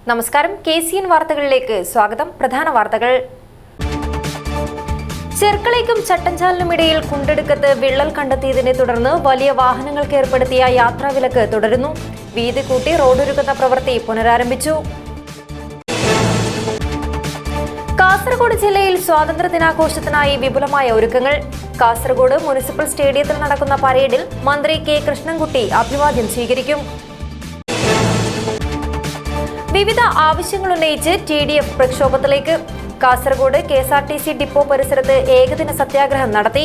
നമസ്കാരം, KCN വാർത്തകളിലേക്ക് സ്വാഗതം. പ്രധാന വാർത്തകൾ. ചെർക്കളയ്ക്കും ചട്ടഞ്ചാലിനുമിടയിൽ കുണ്ടെടുക്കത്ത് വിള്ളൽ കണ്ടെത്തിയതിനെ തുടർന്ന് വലിയ വാഹനങ്ങൾക്ക് ഏർപ്പെടുത്തിയ യാത്രാവിലക്ക് തുടരുന്നു. വീതി കൂട്ടി റോഡൊരുക്കുന്ന പ്രവൃത്തി പുനരാരംഭിച്ചു. കാസർഗോഡ് ജില്ലയിൽ സ്വാതന്ത്ര്യദിനാഘോഷത്തിനായി വിപുലമായ ഒരുക്കങ്ങൾ. കാസർഗോഡ് മുനിസിപ്പൽ സ്റ്റേഡിയത്തിൽ നടക്കുന്ന പരേഡിൽ മന്ത്രി K. കൃഷ്ണൻകുട്ടി അഭിവാദ്യം സ്വീകരിക്കും. വിവിധ ആവശ്യങ്ങൾ ഉന്നയിച്ച് TDF പ്രക്ഷോഭത്തിലേക്ക്. കാസർഗോഡ് KSRTC ഡിപ്പോ പരിസരത്ത് ഏകദിന സത്യാഗ്രഹം നടത്തി.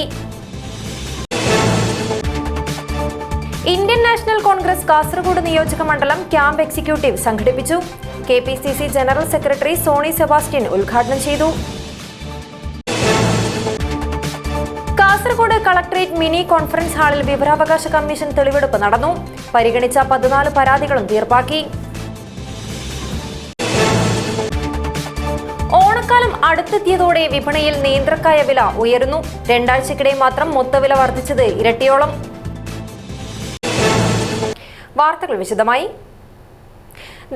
ഇന്ത്യൻ നാഷണൽ കോൺഗ്രസ് കാസർഗോഡ് നിയോജക മണ്ഡലം ക്യാമ്പ് എക്സിക്യൂട്ടീവ് സംഘടിപ്പിച്ചു. KPCC general secretary Soni Sebastian ഉദ്ഘാടനം ചെയ്തു. കാസർഗോഡ് കളക്ടറേറ്റ് മിനി കോൺഫറൻസ് ഹാളിൽ വിവരാവകാശ കമ്മീഷൻ തെളിവെടുപ്പ് നടന്നു. പരിഗണിച്ച 14 പരാതികളും തീർപ്പാക്കി. ഓണക്കാലം അടുത്തെത്തിയതോടെ വിപണിയിൽ നേന്ത്രക്കായ വില ഉയരുന്നു. 2 ആഴ്ചക്കിടെ മാത്രം മൊത്തവില വർദ്ധിച്ചത് ഇരട്ടിയോളം. വാർത്തകൾ വിശദമായി.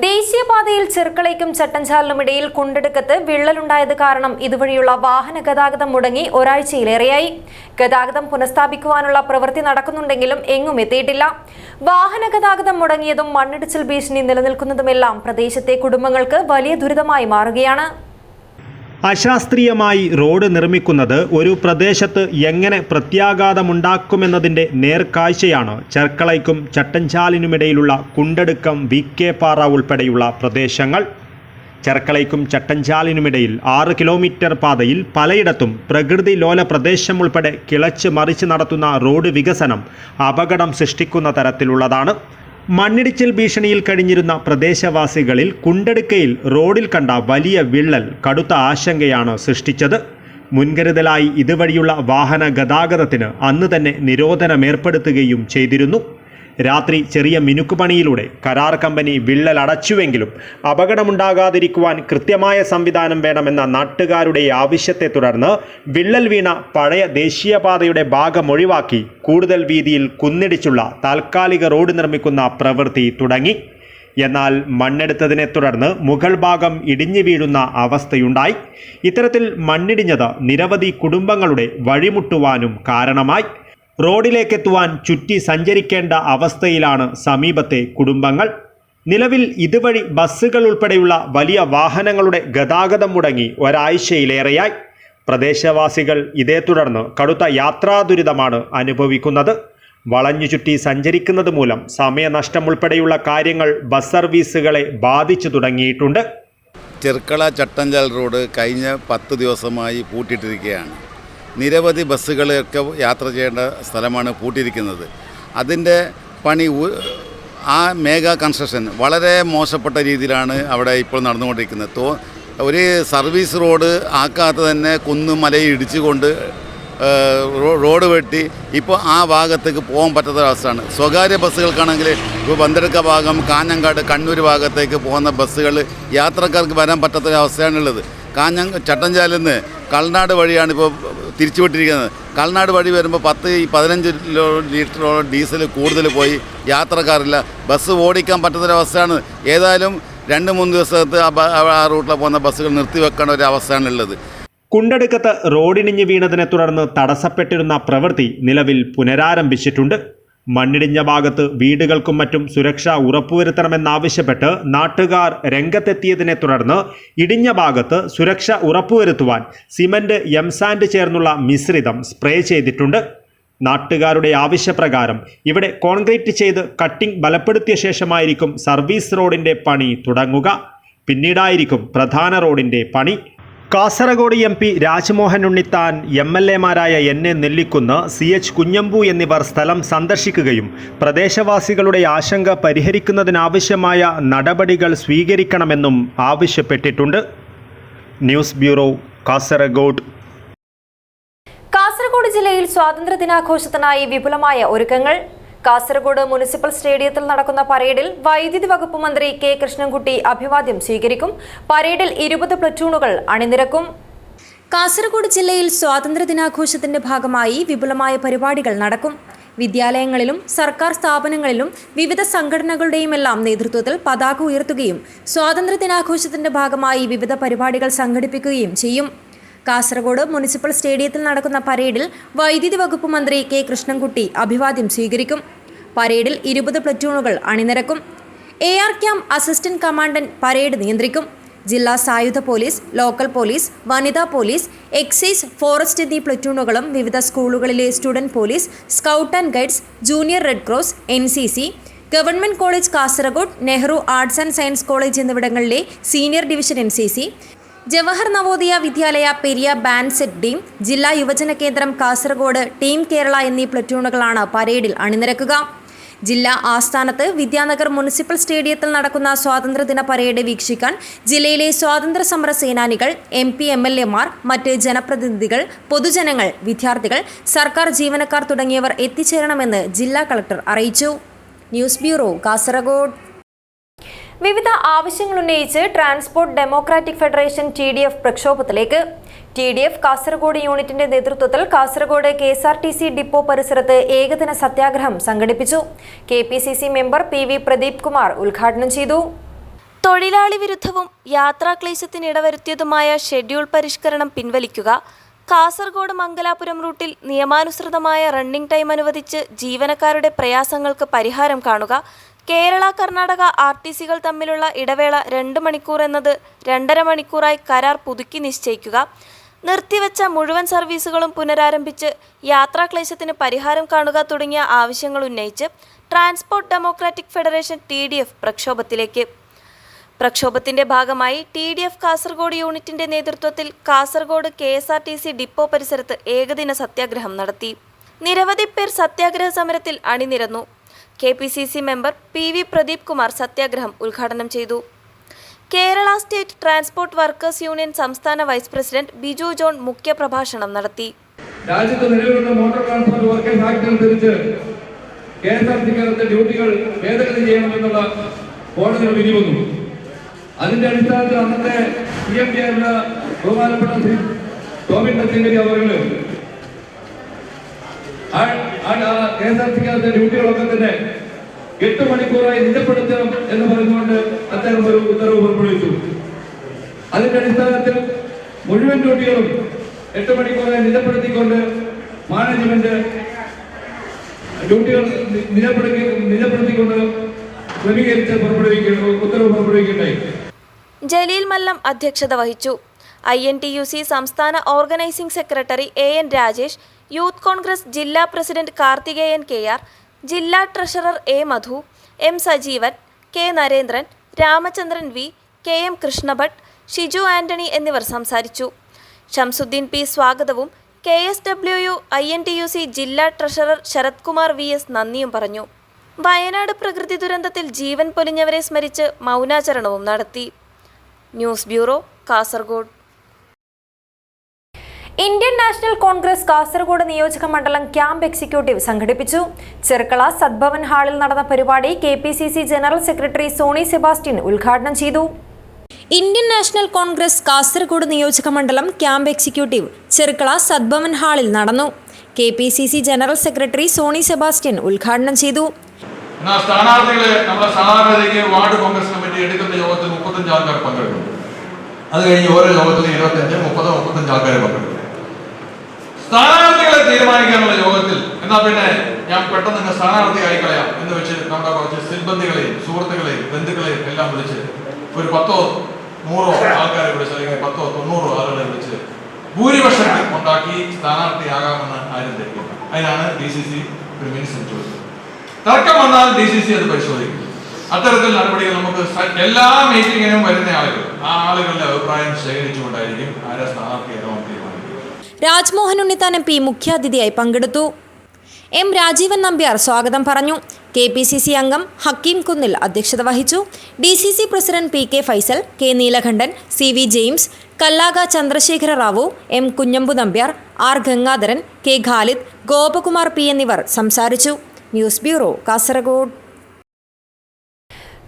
ദേശീയപാതയിൽ ചെർക്കളയ്ക്കും ചട്ടഞ്ചാലിനുമിടയിൽ കുണ്ടെടുക്കത്ത് വിള്ളലുണ്ടായത് കാരണം ഇതുവഴിയുള്ള വാഹന ഗതാഗതം മുടങ്ങി ഒരാഴ്ചയിലേറെയായി. ഗതാഗതം പുനഃസ്ഥാപിക്കുവാനുള്ള പ്രവൃത്തി നടക്കുന്നുണ്ടെങ്കിലും എങ്ങും എത്തിയിട്ടില്ല. വാഹന ഗതാഗതം മുടങ്ങിയതും മണ്ണിടിച്ചിൽ ഭീഷണി നിലനിൽക്കുന്നതുമെല്ലാം പ്രദേശത്തെ കുടുംബങ്ങൾക്ക് വലിയ ദുരിതമായി മാറുകയാണ്. അശാസ്ത്രീയമായി റോഡ് നിർമ്മിക്കുന്നത് ഒരു പ്രദേശത്ത് എങ്ങനെ പ്രത്യാഘാതമുണ്ടാക്കുമെന്നതിൻ്റെ നേർക്കാഴ്ചയാണ് ചെർക്കളയ്ക്കും ചട്ടഞ്ചാലിനുമിടയിലുള്ള കുണ്ടെടുക്കം, VK പാറ ഉൾപ്പെടെയുള്ള പ്രദേശങ്ങൾ. ചെർക്കളയ്ക്കും ചട്ടഞ്ചാലിനുമിടയിൽ 6 കിലോമീറ്റർ പാതയിൽ പലയിടത്തും പ്രകൃതി ലോല പ്രദേശം ഉൾപ്പെടെ കിളച്ച് മറിച്ച് നടത്തുന്ന റോഡ് വികസനം അപകടം സൃഷ്ടിക്കുന്ന തരത്തിലുള്ളതാണ്. മണ്ണിടിച്ചിൽ ഭീഷണിയിൽ കഴിഞ്ഞിരുന്ന പ്രദേശവാസികളിൽ കുണ്ടെടുക്കയിൽ റോഡിൽ കണ്ട വലിയ വിള്ളൽ കടുത്ത ആശങ്കയാണ് സൃഷ്ടിച്ചത്. മുൻകരുതലായി ഇതുവഴിയുള്ള വാഹന ഗതാഗതത്തിന് അന്ന് തന്നെ നിരോധനമേർപ്പെടുത്തുകയും ചെയ്തിരുന്നു. രാത്രി ചെറിയ മിനുക്കുപണിയിലൂടെ കരാർ കമ്പനി വിള്ളൽ അടച്ചുവെങ്കിലും അപകടമുണ്ടാകാതിരിക്കുവാൻ കൃത്യമായ സംവിധാനം വേണമെന്ന നാട്ടുകാരുടെ ആവശ്യത്തെ തുടർന്ന് വിള്ളൽ വീണ പഴയ ദേശീയപാതയുടെ ഭാഗം ഒഴിവാക്കി കൂടുതൽ വീതിയിൽ കുന്നിടിച്ചുള്ള താൽക്കാലിക റോഡ് നിർമ്മിക്കുന്ന പ്രവൃത്തി തുടങ്ങി. എന്നാൽ മണ്ണെടുത്തതിനെ തുടർന്ന് മുകൾ ഭാഗം ഇടിഞ്ഞു വീഴുന്ന അവസ്ഥയുണ്ടായി. ഇത്തരത്തിൽ മണ്ണിടിഞ്ഞത് നിരവധി കുടുംബങ്ങളുടെ വഴിമുട്ടുവാനും കാരണമായി. റോഡിലേക്കെത്തുവാൻ ചുറ്റി സഞ്ചരിക്കേണ്ട അവസ്ഥയിലാണ് സമീപത്തെ കുടുംബങ്ങൾ. നിലവിൽ ഇതുവഴി ബസ്സുകൾ ഉൾപ്പെടെയുള്ള വലിയ വാഹനങ്ങളുടെ ഗതാഗതം മുടങ്ങി ഒരാഴ്ചയിലേറെയായി. പ്രദേശവാസികൾ ഇതേ തുടർന്ന് കടുത്ത യാത്രാ ദുരിതമാണ് അനുഭവിക്കുന്നത്. വളഞ്ഞു ചുറ്റി സഞ്ചരിക്കുന്നത് മൂലം സമയനഷ്ടം ഉൾപ്പെടെയുള്ള കാര്യങ്ങൾ ബസ് സർവീസുകളെ ബാധിച്ചു തുടങ്ങിയിട്ടുണ്ട്. ചെർക്കള ചട്ടഞ്ചാൽ റോഡ് കഴിഞ്ഞ 10 ദിവസമായി പൂട്ടിയിട്ടിരിക്കുകയാണ്. നിരവധി ബസ്സുകളൊക്കെ യാത്ര ചെയ്യേണ്ട സ്ഥലമാണ് പൂട്ടിയിരിക്കുന്നത്. അതിൻ്റെ പണി ആ മേഗാ കൺസ്ട്രക്ഷൻ വളരെ മോശപ്പെട്ട രീതിയിലാണ് അവിടെ ഇപ്പോൾ നടന്നുകൊണ്ടിരിക്കുന്നത്. ഒരു സർവീസ് റോഡ് ആക്കാതെ തന്നെ കുന്നും മലയും ഇടിച്ചുകൊണ്ട് റോഡ് വെട്ടി ഇപ്പോൾ ആ ഭാഗത്തേക്ക് പോകാൻ പറ്റാത്ത അവസ്ഥയാണ്. സ്വകാര്യ ബസ്സുകൾക്കാണെങ്കിൽ ഇപ്പോൾ ബന്തെടുക്ക ഭാഗം, കാഞ്ഞങ്ങാട്, കണ്ണൂർ ഭാഗത്തേക്ക് പോകുന്ന ബസ്സുകൾ യാത്രക്കാർക്ക് വരാൻ പറ്റാത്തൊരവസ്ഥയാണുള്ളത്. ചട്ടഞ്ചാലിൽ നിന്ന് കൾനാട് വഴിയാണ് ഇപ്പോൾ തിരിച്ചുവിട്ടിരിക്കുന്നത്. കൾനാട് വഴി വരുമ്പോൾ 10-15 ലിറ്ററോളം ഡീസൽ കൂടുതൽ പോയി യാത്രക്കാരില്ല, ബസ് ഓടിക്കാൻ പറ്റാത്തൊരവസ്ഥയാണ്. ഏതായാലും 2-3 ദിവസത്തെ ആ റൂട്ടിൽ പോകുന്ന ബസ്സുകൾ നിർത്തിവെക്കേണ്ട ഒരു അവസ്ഥയാണുള്ളത്. കുണ്ടെടുക്കത്ത് റോഡിടിഞ്ഞ് വീണതിനെ തുടർന്ന് തടസ്സപ്പെട്ടിരുന്ന പ്രവൃത്തി നിലവിൽ പുനരാരംഭിച്ചിട്ടുണ്ട്. മണ്ണിടിഞ്ഞ ഭാഗത്ത് വീടുകൾക്കും മറ്റും സുരക്ഷ ഉറപ്പുവരുത്തണമെന്നാവശ്യപ്പെട്ട് നാട്ടുകാർ രംഗത്തെത്തിയതിനെ തുടർന്ന് ഇടിഞ്ഞ ഭാഗത്ത് സുരക്ഷ ഉറപ്പുവരുത്തുവാൻ സിമന്റ്, എംസാൻഡ് ചേർന്നുള്ള മിശ്രിതം സ്പ്രേ ചെയ്തിട്ടുണ്ട്. നാട്ടുകാരുടെ ആവശ്യപ്രകാരം ഇവിടെ കോൺക്രീറ്റ് ചെയ്ത് കട്ടിംഗ് ബലപ്പെടുത്തിയ ശേഷമായിരിക്കും സർവീസ് റോഡിൻ്റെ പണി തുടങ്ങുക. പിന്നീടായിരിക്കും പ്രധാന റോഡിൻ്റെ പണി. കാസർഗോഡ് MP രാജ്മോഹൻ ഉണ്ണിത്താൻ, MLA മാരായ NA നെല്ലിക്കുന്ന്, CH കുഞ്ഞമ്പു എന്നിവർ സ്ഥലം സന്ദർശിക്കുകയും പ്രദേശവാസികളുടെ ആശങ്ക പരിഹരിക്കുന്നതിനാവശ്യമായ നടപടികൾ സ്വീകരിക്കണമെന്നും ആവശ്യപ്പെട്ടിട്ടുണ്ട്. News bureau, Kasaragod. കാസർഗോഡ് ജില്ലയിൽ സ്വാതന്ത്ര്യദിനാഘോഷത്തിനായി വിപുലമായ ഒരുക്കങ്ങൾ. കാസർഗോഡ് മുനിസിപ്പൽ സ്റ്റേഡിയത്തിൽ നടക്കുന്ന പരേഡിൽ വൈദ്യുതി വകുപ്പ് മന്ത്രി K. കൃഷ്ണൻകുട്ടി അഭിവാദ്യം സ്വീകരിക്കും. പരേഡിൽ 20 പ്ലറ്റൂണുകൾ അണിനിരക്കും. കാസർഗോഡ് ജില്ലയിൽ സ്വാതന്ത്ര്യദിനാഘോഷത്തിന്റെ ഭാഗമായി വിപുലമായ പരിപാടികൾ നടക്കും. വിദ്യാലയങ്ങളിലും സർക്കാർ സ്ഥാപനങ്ങളിലും വിവിധ സംഘടനകളുടെയുമെല്ലാം നേതൃത്വത്തിൽ പതാക ഉയർത്തുകയും സ്വാതന്ത്ര്യദിനാഘോഷത്തിന്റെ ഭാഗമായി വിവിധ പരിപാടികൾ സംഘടിപ്പിക്കുകയും ചെയ്യും. കാസർഗോഡ് മുനിസിപ്പൽ സ്റ്റേഡിയത്തിൽ നടക്കുന്ന പരേഡിൽ വൈദ്യുതി വകുപ്പ് മന്ത്രി കെ കൃഷ്ണൻകുട്ടി അഭിവാദ്യം സ്വീകരിക്കും. പരേഡിൽ 20 പ്ലറ്റൂണുകൾ അണിനിരക്കും. AR camp assistant commandant parade നിയന്ത്രിക്കും. ജില്ലാ സായുധ പോലീസ്, ലോക്കൽ പോലീസ്, വനിതാ പോലീസ്, എക്സൈസ്, ഫോറസ്റ്റ് എന്നീ പ്ലറ്റൂണുകളും വിവിധ സ്കൂളുകളിലെ student police, scout and guides, junior red cross, NCC, government college Kasaragod, Nehru arts and science college എന്നിവിടങ്ങളിലെ senior division NCC, Jawahar Navodaya Vidyalaya Periya band set team, ജില്ലാ യുവജന കേന്ദ്രം കാസർഗോഡ്, ടീം കേരള എന്നീ പ്ലറ്റൂണുകളാണ് പരേഡിൽ അണിനിരക്കുക. ജില്ലാ ആസ്ഥാനത്ത് വിദ്യാനഗർ മുനിസിപ്പൽ സ്റ്റേഡിയത്തിൽ നടക്കുന്ന സ്വാതന്ത്ര്യദിന പരേഡ് വീക്ഷിക്കാൻ ജില്ലയിലെ സ്വാതന്ത്ര്യ സമര സേനാനികൾ, MP, MLA മാർ, മറ്റ് ജനപ്രതിനിധികൾ, പൊതുജനങ്ങൾ, വിദ്യാർത്ഥികൾ, സർക്കാർ ജീവനക്കാർ തുടങ്ങിയവർ എത്തിച്ചേരണമെന്ന് ജില്ലാ കളക്ടർ അറിയിച്ചു. News bureau, Kasaragod. വിവിധ ആവശ്യങ്ങൾ ഉന്നയിച്ച് transport democratic federation TDF പ്രക്ഷോഭത്തിലേക്ക്. TDF Kasaragod യൂണിറ്റിന്റെ നേതൃത്വത്തിൽ കാസർഗോഡ് KSRTC ഡിപ്പോ പരിസരത്ത് ഏകദിന സത്യാഗ്രഹം സംഘടിപ്പിച്ചു. KPCC member PV Pradeep Kumar ഉദ്ഘാടനം ചെയ്തു. തൊഴിലാളി വിരുദ്ധവും യാത്രാക്ലേശത്തിന് ഇടവരുത്തിയതുമായ ഷെഡ്യൂൾ പരിഷ്കരണം പിൻവലിക്കുക, കാസർഗോഡ് മംഗലാപുരം റൂട്ടിൽ നിയമാനുസൃതമായ റണ്ണിംഗ് ടൈം അനുവദിച്ച് ജീവനക്കാരുടെ പ്രയാസങ്ങൾക്ക് പരിഹാരം കാണുക, കേരള കർണാടക RTCകൾ തമ്മിലുള്ള ഇടവേള 2 മണിക്കൂർ എന്നത് 2.5 മണിക്കൂറായി കരാർ പുതുക്കി നിശ്ചയിക്കുക, നിർത്തിവെച്ച മുഴുവൻ സർവീസുകളും പുനരാരംഭിച്ച് യാത്രാക്ലേശത്തിന് പരിഹാരം കാണുക തുടങ്ങിയ ആവശ്യങ്ങൾ ഉന്നയിച്ച് ട്രാൻസ്പോർട്ട് ഡെമോക്രാറ്റിക് ഫെഡറേഷൻ TDF പ്രക്ഷോഭത്തിലേക്ക്. പ്രക്ഷോഭത്തിന്റെ ഭാഗമായി TDF കാസർഗോഡ് യൂണിറ്റിന്റെ നേതൃത്വത്തിൽ കാസർഗോഡ് KSRTC ഡിപ്പോ പരിസരത്ത് ഏകദിന സത്യാഗ്രഹം നടത്തി. നിരവധി പേർ സത്യാഗ്രഹ സമരത്തിൽ അണിനിരന്നു. KPCC member PV Pradeep Kumar സത്യാഗ്രഹം ഉദ്ഘാടനം ചെയ്തു. Kerala state transport workers union സംസ്ഥാന വൈസ് പ്രസിഡന്റ് ബിജു ജോൺ മുഖ്യപ്രഭാഷണം നടത്തി. രാജ്യത്ത് നിലവിലുള്ള മോട്ടോർ ട്രാൻസ്പോർട്ട് വർക്കേഴ്സ് ആക്ട് അനുസരിച്ച് KSRTC ഡ്യൂട്ടികൾ ഭേദഗതി ചെയ്യണമെന്നുള്ള കോടതിയുടെ വിധി വന്നു. അതിന്റെ അടിസ്ഥാനത്തിൽ അന്നത്തെ CMD ആയിരുന്ന ബഹുമാനപ്പെട്ട ശ്രീ ടോമിൻ തച്ചങ്കരി അവர்கள் KSRTC ഡ്യൂട്ടികളൊക്കെ തന്നെ 8 മണിക്കൂറായി നിജപ്പെടുത്തണം എന്ന് പറഞ്ഞുകൊണ്ട് അദ്ദേഹം ഒരു ഉത്തരവ് പുറപ്പെടുവിച്ചു. അതിന്റെ അടിസ്ഥാനത്തിൽ മുഴുവൻ ഡ്യൂട്ടികളും 8 മണിക്കൂറായി നിജപ്പെടുത്തിക്കൊണ്ട് മാനേജ്മെന്റ് ഡ്യൂട്ടികൾ നിജപ്പെടുത്തിക്കൊണ്ട് ക്രമീകരിച്ച് ഉത്തരവ് പുറപ്പെടുവിക്കുകയുണ്ടായി. ജലീൽ മല്ലം അധ്യക്ഷത വഹിച്ചു. INTUC സംസ്ഥാന organising secretary AN Rajesh, youth Congress ജില്ലാ പ്രസിഡന്റ് കാർത്തികേയൻ KR, ജില്ലാ treasurer A Madhu, M Sajeevan, K Narendran, Ramachandran V, KM Krishnabhat, Shiju Antony എന്നിവർ സംസാരിച്ചു. ഷംസുദ്ദീൻ P സ്വാഗതവും KSWU INTUC ജില്ലാ ട്രഷറർ ശരത് കുമാർ VS നന്ദിയും പറഞ്ഞു. വയനാട് പ്രകൃതി ദുരന്തത്തിൽ ജീവൻ പൊലിഞ്ഞവരെ സ്മരിച്ച് മൗനാചരണവും നടത്തി. News bureau, Kasaragod. Indian national Congress Kasaragod നിയോജക മണ്ഡലം ക്യാമ്പ് എക്സിക്യൂട്ടീവ് സംഘടിപ്പിച്ചു. ചെർക്കള സദ്ഭവൻ ഹാളിൽ നടന്ന പരിപാടി KPCC general secretary Soni Sebastian ഉദ്ഘാടനം ചെയ്തു. ഇന്ത്യൻ നാഷണൽ കോൺഗ്രസ് കാസർഗോഡ് നിയോജക മണ്ഡലം ക്യാമ്പ് എക്സിക്യൂട്ടീവ് ചെർക്കള സദ്ഭവൻ ഹാളിൽ നടന്നു. KPCC general secretary Soni Sebastian ഉദ്ഘാടനം ചെയ്തു. സ്ഥാനാർത്ഥികളെ നമ്മുടെ സ്ഥാനാർത്ഥിക്ക് വാർഡ് കോൺഗ്രസ് കമ്മിറ്റി എടുക്കുന്ന യോഗത്തിൽ 35 ആൾക്കാർ പങ്കെടുക്കും. അത് കഴിഞ്ഞ് ഓരോ യോഗത്തിലും 25, 30, 35 ആൾക്കാരെ പങ്കെടുക്കും. സ്ഥാനാർത്ഥികളെ തീരുമാനിക്കാനുള്ള യോഗത്തിൽ എന്നാൽ പിന്നെ ഞാൻ പെട്ടെന്ന് സ്ഥാനാർത്ഥി ആയിക്കളയാം എന്ന് വെച്ച് നമ്മുടെ കുറച്ച് സിൽബന്ധികളെയും സുഹൃത്തുക്കളെയും ബന്ധുക്കളെയും എല്ലാം വിളിച്ച് ഒരു 10, 100 ആൾക്കാരെ വിളിച്ച് അല്ലെങ്കിൽ 10, 90 ആളുകളെ വിളിച്ച് ഭൂരിപക്ഷം ഉണ്ടാക്കി സ്ഥാനാർത്ഥിയാകാമെന്ന് ആരും ധരിക്കില്ല. അതിനാണ് DCC ഒരു മിനിസ്റ്റർ ചോദിച്ചത്. തർക്കം വന്നാൽ DCC അത് പരിശോധിക്കും. അത്തരത്തിൽ നടപടികൾ നമുക്ക് എല്ലാ മീറ്റിങ്ങിനും വരുന്ന ആളുകൾ ആ ആളുകളുടെ അഭിപ്രായം ശേഖരിച്ചുകൊണ്ടായിരിക്കും ആരെ സ്ഥാനാർത്ഥിയാകാൻ തീരുമാനിക്കും. രാജ്മോഹൻ ഉണ്ണിത്താൻ MP മുഖ്യാതിഥിയായി പങ്കെടുത്തു. M രാജീവൻ നമ്പ്യാർ സ്വാഗതം പറഞ്ഞു. KPCC അംഗം ഹക്കീം കുന്നിൽ അധ്യക്ഷത വഹിച്ചു. DCC president PK Faisal, K Neelakandan, CV James, Kallaka Chandrasekhara Rao, M Kunhambu Nambiar, R Gangadharan, K Khalid, Gopakumar P എന്നിവർ സംസാരിച്ചു. News bureau, Kasaragod.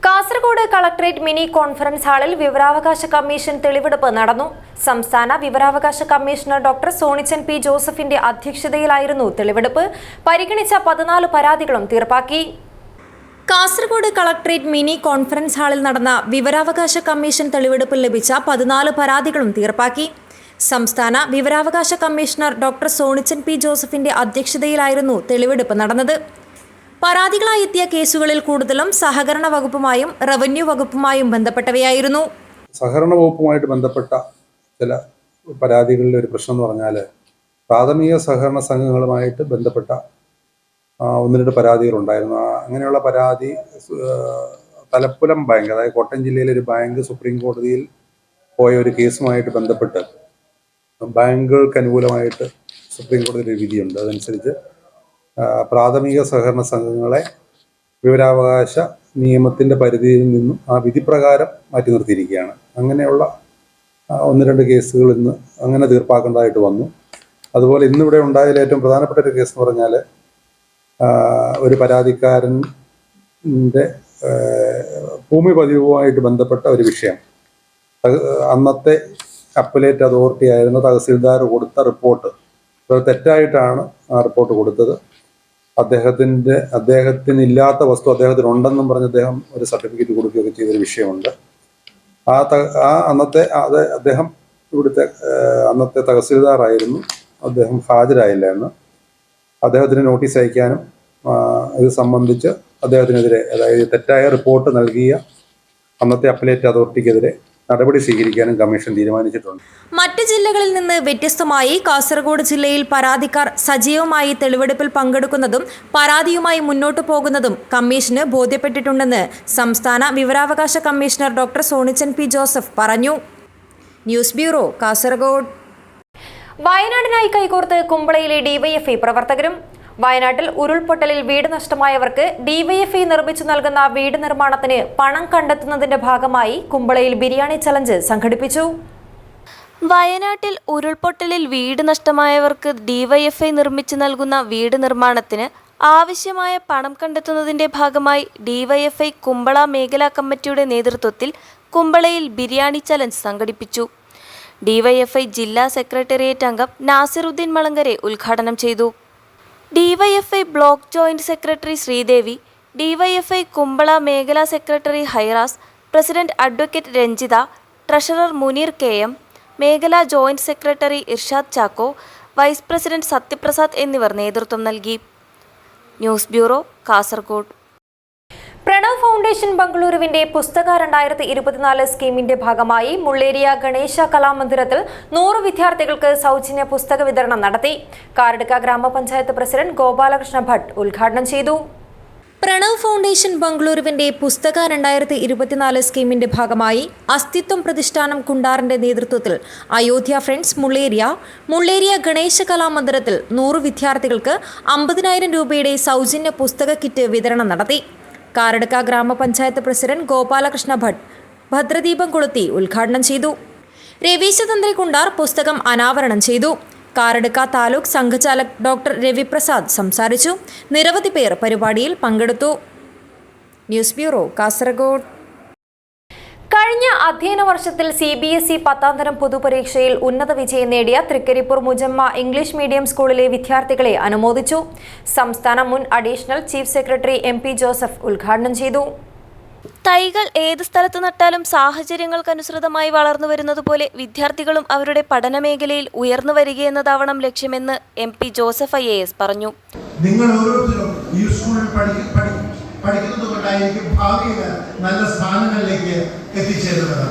Kasaragod collectorate mini conference ഹാളിൽ വിവരാവകാശ കമ്മീഷൻ തെളിവെടുപ്പ് നടന്നു. സംസ്ഥാന വിവരാവകാശ കമ്മീഷണർ ഡോക്ടർ സോണിച്ചൻ പി ജോസഫിന്റെ അധ്യക്ഷതയിലായിരുന്നു തെളിവെടുപ്പ്. പരിഗണിച്ച 14 പരാതികളും തീർപ്പാക്കി. കാസർഗോഡ് കളക്ടറേറ്റ് മിനി കോൺഫറൻസ് ഹാളിൽ നടന്ന വിവരാവകാശ കമ്മീഷൻ തെളിവെടുപ്പിൽ ലഭിച്ച 14 പരാതികളും തീർപ്പാക്കി. സംസ്ഥാന വിവരാവകാശ കമ്മീഷണർ ഡോക്ടർ സോണിച്ചൻ പി ജോസഫിന്റെ അധ്യക്ഷതയിലായിരുന്നു തെളിവെടുപ്പ് നടന്നത്. പരാതികളായി എത്തിയ കേസുകളിൽ കൂടുതലും സഹകരണ വകുപ്പുമായും റവന്യൂ വകുപ്പുമായും ബന്ധപ്പെട്ടവയായിരുന്നു. സഹകരണ വകുപ്പുമായിട്ട് ബന്ധപ്പെട്ട ചില പരാതികളിലെ ഒരു പ്രശ്നം എന്ന് പറഞ്ഞാൽ പ്രാഥമിക സഹകരണ സംഘങ്ങളുമായിട്ട് ബന്ധപ്പെട്ട 1-2 പരാതികളുണ്ടായിരുന്നു. അങ്ങനെയുള്ള പരാതി തലപ്പുലം ബാങ്ക്, അതായത് കോട്ടയം ജില്ലയിലെ ഒരു ബാങ്ക് സുപ്രീം കോടതിയിൽ പോയ ഒരു കേസുമായിട്ട് ബന്ധപ്പെട്ട് ബാങ്കുകൾക്ക് അനുകൂലമായിട്ട് സുപ്രീം കോടതിയുടെ ഒരു വിധിയുണ്ട്. അതനുസരിച്ച് പ്രാഥമിക സഹകരണ സംഘങ്ങളെ വിവരാവകാശ നിയമത്തിൻ്റെ പരിധിയിൽ നിന്നും ആ വിധി പ്രകാരം മാറ്റി നിർത്തിയിരിക്കുകയാണ്. അങ്ങനെയുള്ള 1-2 കേസുകൾ ഇന്ന് അങ്ങനെ തീർപ്പാക്കേണ്ടതായിട്ട് വന്നു. അതുപോലെ ഇന്നിവിടെ ഉണ്ടായതിൽ ഏറ്റവും പ്രധാനപ്പെട്ട ഒരു കേസ് എന്ന് പറഞ്ഞാൽ ഒരു പരാതിക്കാരൻ്റെ ഭൂമി പതിവുമായിട്ട് ബന്ധപ്പെട്ട ഒരു വിഷയം. അന്നത്തെ അപ്പലേറ്റ് അതോറിറ്റി ആയിരുന്ന തഹസിൽദാർ കൊടുത്ത റിപ്പോർട്ട് തെറ്റായിട്ടാണ് ആ റിപ്പോർട്ട് കൊടുത്തത്. അദ്ദേഹത്തിന് ഇല്ലാത്ത വസ്തു അദ്ദേഹത്തിനുണ്ടെന്നും പറഞ്ഞ് അദ്ദേഹം ഒരു സർട്ടിഫിക്കറ്റ് കൊടുക്കുകയൊക്കെ ചെയ്തൊരു വിഷയമുണ്ട്. അദ്ദേഹം ഇവിടുത്തെ അന്നത്തെ തഹസിൽദാറായിരുന്നു. അദ്ദേഹം ഹാജരായില്ല എന്ന് അദ്ദേഹത്തിന് നോട്ടീസ് അയക്കാനും ഇത് സംബന്ധിച്ച് അദ്ദേഹത്തിനെതിരെ, അതായത് തെറ്റായ റിപ്പോർട്ട് നൽകിയ അന്നത്തെ അപ്പലേറ്റ് അതോറിറ്റിക്കെതിരെ നടപടി സ്വീകരിക്കാനും കമ്മീഷൻ തീരുമാനിച്ചിട്ടുണ്ട്. മറ്റ് ജില്ലകളിൽ നിന്ന് വ്യത്യസ്തമായി കാസർഗോഡ് ജില്ലയിൽ പരാതിക്കാർ സജീവമായി തെളിവെടുപ്പിൽ പങ്കെടുക്കുന്നതും പരാതിയുമായി മുന്നോട്ടു പോകുന്നതും കമ്മീഷന് ബോധ്യപ്പെട്ടിട്ടുണ്ടെന്ന് സംസ്ഥാന വിവരാവകാശ commissioner doctor Sonichan P Joseph പറഞ്ഞു. News bureau, Kasaragod. വയനാടിനായി കൈകോർത്ത് കുമ്പളയിലെ ഡിവൈഎഫ്ഐ പ്രവർത്തകരും. വയനാട്ടിൽ ഉരുൾപൊട്ടലിൽ വീട് നഷ്ടമായവർക്ക് ഡിവൈഎഫ്ഐ നിർമ്മിച്ചു നൽകുന്ന വീട് നിർമ്മാണത്തിന് പണം കണ്ടെത്തുന്നതിന്റെ ഭാഗമായി കുമ്പളയിൽ ബിരിയാണി ചലഞ്ച് സംഘടിപ്പിച്ചു. വയനാട്ടിൽ ഉരുൾപൊട്ടലിൽ വീട് നഷ്ടമായവർക്ക് ഡിവൈഎഫ്ഐ നിർമ്മിച്ചു നൽകുന്ന വീട് നിർമ്മാണത്തിന് ആവശ്യമായ പണം കണ്ടെത്തുന്നതിന്റെ ഭാഗമായി ഡിവൈഎഫ്ഐ കുമ്പള മേഖലാ കമ്മിറ്റിയുടെ നേതൃത്വത്തിൽ കുമ്പളയിൽ ബിരിയാണി ചലഞ്ച് സംഘടിപ്പിച്ചു. ഡിവൈഎഫ്ഐ ജില്ലാ സെക്രട്ടേറിയറ്റ് അംഗം നാസിറുദ്ദീൻ മളങ്കരെ ഉദ്ഘാടനം ചെയ്തു. DYFI block joint secretary Sreedevi, DYFI Kumbla മേഖലാ secretary Hairas, president advocate Ranjitha, treasurer Muneer KM, മേഖലാ joint secretary Irshad Chacko, vice president Sathyaprasad എന്നിവർ നേതൃത്വം നൽകി. News bureau, Kasaragod. Pranav foundation ബംഗളൂരുവിന്റെ പുസ്തക 2024 സ്കീമിന്റെ ഭാഗമായി മുള്ളേരിയ ഗണേശ കലാമന്ദിരത്തിൽ 100 വിദ്യാർത്ഥികൾക്ക് സൗജന്യ പുസ്തക വിതരണം നടത്തി. കാർഡക്ക ഗ്രാമപഞ്ചായത്ത് പ്രസിഡന്റ് ഗോപാലകൃഷ്ണ ഭട്ട് ഉദ്ഘാടനം ചെയ്തു. പ്രണവ് ഫൗണ്ടേഷൻ ബംഗളൂരുവിന്റെ പുസ്തക 2024 സ്കീമിന്റെ ഭാഗമായി അസ്തിത്വം പ്രതിഷ്ഠാനം കുണ്ടാറിന്റെ നേതൃത്വത്തിൽ അയോധ്യ ഫ്രണ്ട്സ് മുള്ളേരിയ ഗണേശ കലാമന്ദിരത്തിൽ 100 വിദ്യാർത്ഥികൾക്ക് 50,000 രൂപയുടെ സൗജന്യ പുസ്തക കിറ്റ് വിതരണം നടത്തി. കാർഡക്ക ഗ്രാമപഞ്ചായത്ത് പ്രസിഡന്റ് ഗോപാലകൃഷ്ണ ഭട്ട് ഭദ്രദീപം കൊളുത്തി ഉദ്ഘാടനം ചെയ്തു. രവീശതന്ത്രി കുണ്ടാർ പുസ്തകം അനാവരണം ചെയ്തു. കാർഡക്ക താലൂക്ക് സംഘചാലക് ഡോക്ടർ രവിപ്രസാദ് സംസാരിച്ചു. നിരവധി പേർ പരിപാടിയിൽ പങ്കെടുത്തു. News bureau, Kasaragod. കഴിഞ്ഞ അധ്യയന വർഷത്തിൽ CBSE 10ാം തരം പൊതുപരീക്ഷയിൽ ഉന്നത വിജയം നേടിയ തൃക്കരിപ്പൂർ മുജമ്മ ഇംഗ്ലീഷ് മീഡിയം സ്കൂളിലെ വിദ്യാർത്ഥികളെ അനുമോദിച്ചു. സംസ്ഥാന മുൻ additional chief secretary MP Joseph ഉദ്ഘാടനം ചെയ്തു. തൈകൾ ഏത് സ്ഥലത്ത് നട്ടാലും സാഹചര്യങ്ങൾക്കനുസൃതമായി വളർന്നു വരുന്നതുപോലെ വിദ്യാർത്ഥികളും അവരുടെ പഠന മേഖലയിൽ ഉയർന്നു വരികയെന്നതാവണം ലക്ഷ്യമെന്ന് MP ജോസഫ് IAS പറഞ്ഞു. നിങ്ങൾ ഓരോരുത്തരും ഈ സ്കൂളിൽ പഠിക്കുന്നത് കൊണ്ടായിരിക്കും ഭാവിയിൽ നല്ല സ്ഥാനങ്ങളിലേക്ക് എത്തിച്ചേരുന്നത്.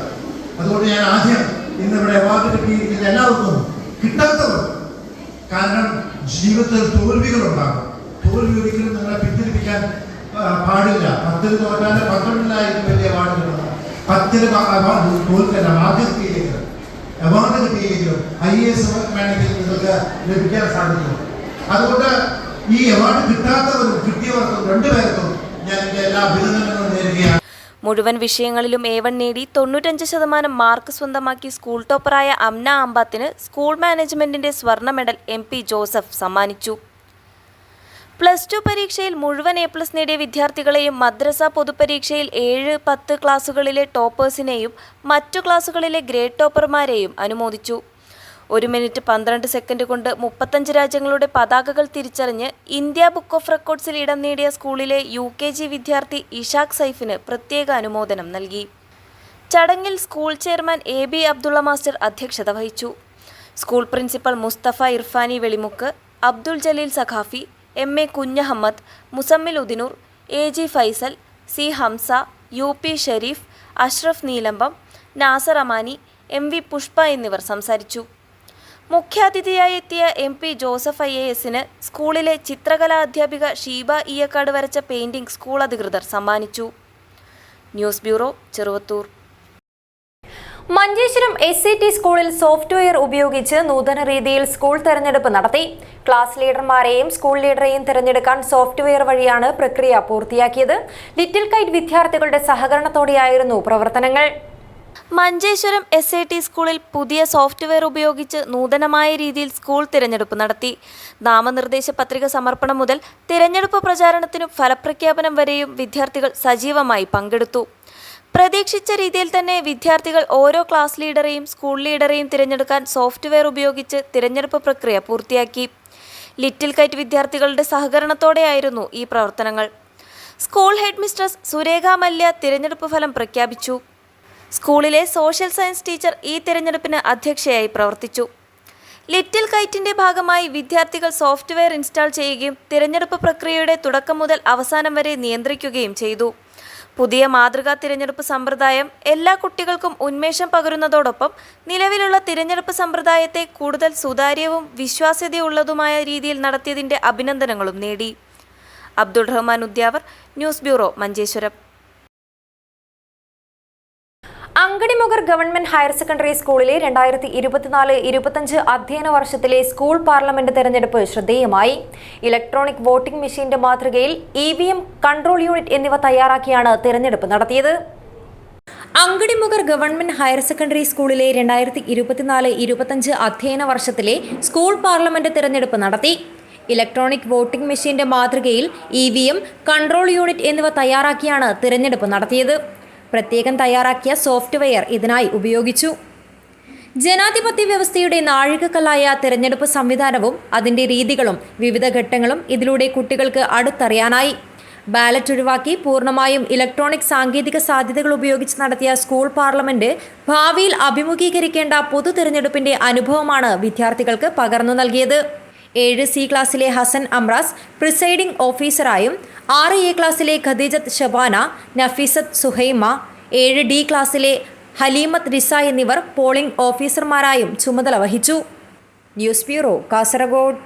അതുകൊണ്ട് ഞാൻ ആദ്യം ഇന്നിവിടെ അവാർഡ് കിട്ടിയിരിക്കുന്ന എല്ലാവർക്കും കിട്ടാത്തവർ, കാരണം ജീവിതത്തിൽ തോൽവികളുണ്ടാകും. തോൽവി ഒരിക്കലും നിങ്ങളെ പിന്തിരിപ്പിക്കാൻ പാടില്ല. 10ൽ തോറ്റാല് 12ലായിരിക്കും വലിയ അവാർഡുകൾ. 10ൽ തോൽക്കല്ല, ആദ്യം കിട്ടിയില്ലെങ്കിലും അവാർഡ് കിട്ടിയില്ലെങ്കിലും IAS വേണമെങ്കിൽ നിങ്ങൾക്ക് ലഭിക്കാൻ സാധിക്കും. അതുകൊണ്ട് ഈ അവാർഡ് കിട്ടാത്തവരും കിട്ടിയവർക്കും രണ്ടുപേർക്കും ഞാൻ എൻ്റെ എല്ലാ അഭിനന്ദനങ്ങളും നേരുകയാണ്. മുഴുവൻ വിഷയങ്ങളിലും A1 നേടി 95% മാർക്ക് സ്വന്തമാക്കി സ്കൂൾ ടോപ്പറായ അംന അമ്പാത്തിന് സ്കൂൾ മാനേജ്മെന്റിന്റെ സ്വർണ്ണ മെഡൽ MP ജോസഫ് സമ്മാനിച്ചു. +2 പരീക്ഷയിൽ മുഴുവൻ A+ നേടിയ വിദ്യാർത്ഥികളെയും മദ്രസ പൊതുപരീക്ഷയിൽ 7, 10 ക്ലാസുകളിലെ ടോപ്പേഴ്സിനെയും മറ്റു ക്ലാസുകളിലെ ഗ്രേഡ് ടോപ്പർമാരെയും അനുമോദിച്ചു. 1 മിനിറ്റ് 12 സെക്കൻഡ് കൊണ്ട് 35 രാജ്യങ്ങളുടെ പതാകകൾ തിരിച്ചറിഞ്ഞ് ഇന്ത്യ ബുക്ക് ഓഫ് റെക്കോർഡ്സിൽ ഇടം നേടിയ സ്കൂളിലെ UKG വിദ്യാർത്ഥി ഇഷാഖ് സൈഫിന് പ്രത്യേക അനുമോദനം നൽകി. ചടങ്ങിൽ school chairman AB Abdulla master അധ്യക്ഷത വഹിച്ചു. School principal Mustafa Irfani Velimukku, Abdul Jaleel Saqafi, MA Kunhahammed, Muzammil Udinur, AG Faisal, C Hamsa, UP Sherif, Ashraf Neelambam, Nasar Amani, MV Pushpa എന്നിവർ സംസാരിച്ചു. മുഖ്യാതിഥിയായി എത്തിയ MP ജോസഫ് IASന് സ്കൂളിലെ ചിത്രകലാ അധ്യാപിക ഷീബ ഈയക്കാട് വരച്ച പെയിന്റിംഗ് സ്കൂൾ അധികൃതർ സമ്മാനിച്ചു. News bureau, Cheruvathur. Manjeshwaram SCT സ്കൂളിൽ സോഫ്റ്റ്വെയർ ഉപയോഗിച്ച് നൂതന രീതിയിൽ സ്കൂൾ തെരഞ്ഞെടുപ്പ് നടത്തി. ക്ലാസ് ലീഡർമാരെയും സ്കൂൾ ലീഡറെയും തിരഞ്ഞെടുക്കാൻ സോഫ്റ്റ്വെയർ വഴിയാണ് പ്രക്രിയ പൂർത്തിയാക്കിയത്. ലിറ്റിൽ കൈറ്റ് വിദ്യാർത്ഥികളുടെ സഹകരണത്തോടെയായിരുന്നു പ്രവർത്തനങ്ങൾ. മഞ്ചേശ്വരം SAT സ്കൂളിൽ പുതിയ സോഫ്റ്റ്വെയർ ഉപയോഗിച്ച് നൂതനമായ രീതിയിൽ സ്കൂൾ തിരഞ്ഞെടുപ്പ് നടത്തി. നാമനിർദ്ദേശ പത്രിക സമർപ്പണം മുതൽ തിരഞ്ഞെടുപ്പ് പ്രചാരണത്തിനും ഫലപ്രഖ്യാപനം വരെയും വിദ്യാർത്ഥികൾ സജീവമായി പങ്കെടുത്തു. പ്രതീക്ഷിച്ച രീതിയിൽ തന്നെ വിദ്യാർത്ഥികൾ ഓരോ ക്ലാസ് ലീഡറെയും സ്കൂൾ ലീഡറെയും തിരഞ്ഞെടുക്കാൻ സോഫ്റ്റ്വെയർ ഉപയോഗിച്ച് തിരഞ്ഞെടുപ്പ് പ്രക്രിയ പൂർത്തിയാക്കി. ലിറ്റിൽ കൈറ്റ് വിദ്യാർത്ഥികളുടെ സഹകരണത്തോടെയായിരുന്നു ഈ പ്രവർത്തനങ്ങൾ. School head mistress Surekha Mallya തിരഞ്ഞെടുപ്പ് ഫലം പ്രഖ്യാപിച്ചു. സ്കൂളിലെ സോഷ്യൽ സയൻസ് ടീച്ചർ ഈ തിരഞ്ഞെടുപ്പിന് അധ്യക്ഷയായി പ്രവർത്തിച്ചു. ലിറ്റിൽ കൈറ്റിന്റെ ഭാഗമായി വിദ്യാർത്ഥികൾ സോഫ്റ്റ്വെയർ ഇൻസ്റ്റാൾ ചെയ്യുകയും തിരഞ്ഞെടുപ്പ് പ്രക്രിയയുടെ തുടക്കം മുതൽ അവസാനം വരെ നിയന്ത്രിക്കുകയും ചെയ്തു. പുതിയ മാതൃകാ തിരഞ്ഞെടുപ്പ് സമ്പ്രദായം എല്ലാ കുട്ടികൾക്കും ഉന്മേഷം പകരുന്നതോടൊപ്പം നിലവിലുള്ള തിരഞ്ഞെടുപ്പ് സമ്പ്രദായത്തെ കൂടുതൽ സുതാര്യവും വിശ്വാസ്യതയുള്ളതുമായ രീതിയിൽ നടത്തിയതിന്റെ അഭിനന്ദനങ്ങളും നേടി. Abdul Rahman Udyavar, news bureau, Manjeshwaram. Angadimogar government higher secondary സ്കൂളിലെ 2024-25 അധ്യയന വർഷത്തിലെ സ്കൂൾ പാർലമെന്റ് തെരഞ്ഞെടുപ്പ് ശ്രദ്ധേയമായി. ഇലക്ട്രോണിക് വോട്ടിംഗ് മെഷീന്റെ മാതൃകയിൽ EVM കൺട്രോൾ യൂണിറ്റ് എന്നിവ തയ്യാറാക്കിയാണ് തെരഞ്ഞെടുപ്പ് നടത്തിയത്. അങ്കടിമുഗർ ഗവൺമെന്റ് ഹയർ സെക്കൻഡറി സ്കൂളിലെ 2024-25 അധ്യയന വർഷത്തിലെ സ്കൂൾ പാർലമെന്റ് തെരഞ്ഞെടുപ്പ് നടത്തി. ഇലക്ട്രോണിക് വോട്ടിംഗ് മെഷീന്റെ മാതൃകയിൽ EVM കൺട്രോൾ യൂണിറ്റ് എന്നിവ തയ്യാറാക്കിയാണ് തെരഞ്ഞെടുപ്പ് നടത്തിയത്. പ്രത്യേകം തയ്യാറാക്കിയ സോഫ്റ്റ്വെയർ ഇതിനായി ഉപയോഗിച്ചു. ജനാധിപത്യ വ്യവസ്ഥയുടെ നാഴികക്കല്ലായ തെരഞ്ഞെടുപ്പ് സംവിധാനവും അതിന്റെ രീതികളും വിവിധ ഘട്ടങ്ങളും ഇതിലൂടെ കുട്ടികൾക്ക് അടുത്തറിയാനായി. ബാലറ്റ് ഒഴിവാക്കി പൂർണ്ണമായും ഇലക്ട്രോണിക് സാങ്കേതിക സാധ്യതകൾ ഉപയോഗിച്ച് നടത്തിയ സ്കൂൾ പാർലമെന്റ് ഭാവിയിൽ അഭിമുഖീകരിക്കേണ്ട പൊതു തെരഞ്ഞെടുപ്പിന്റെ അനുഭവമാണ് വിദ്യാർത്ഥികൾക്ക് പകർന്നു നൽകിയത്. 7C ക്ലാസ്സിലെ ഹസൻ അമ്രാസ് പ്രിസൈഡിംഗ് ഓഫീസറായും 6A ക്ലാസ്സിലെ ഖദീജത്ത് ഷബാന, നഫീസത്ത് സുഹൈമ, 7D ക്ലാസ്സിലെ ഹലീമത്ത് റിസ എന്നിവർ പോളിംഗ് ഓഫീസർമാരായും ചുമതല വഹിച്ചു. News bureau, Kasaragod.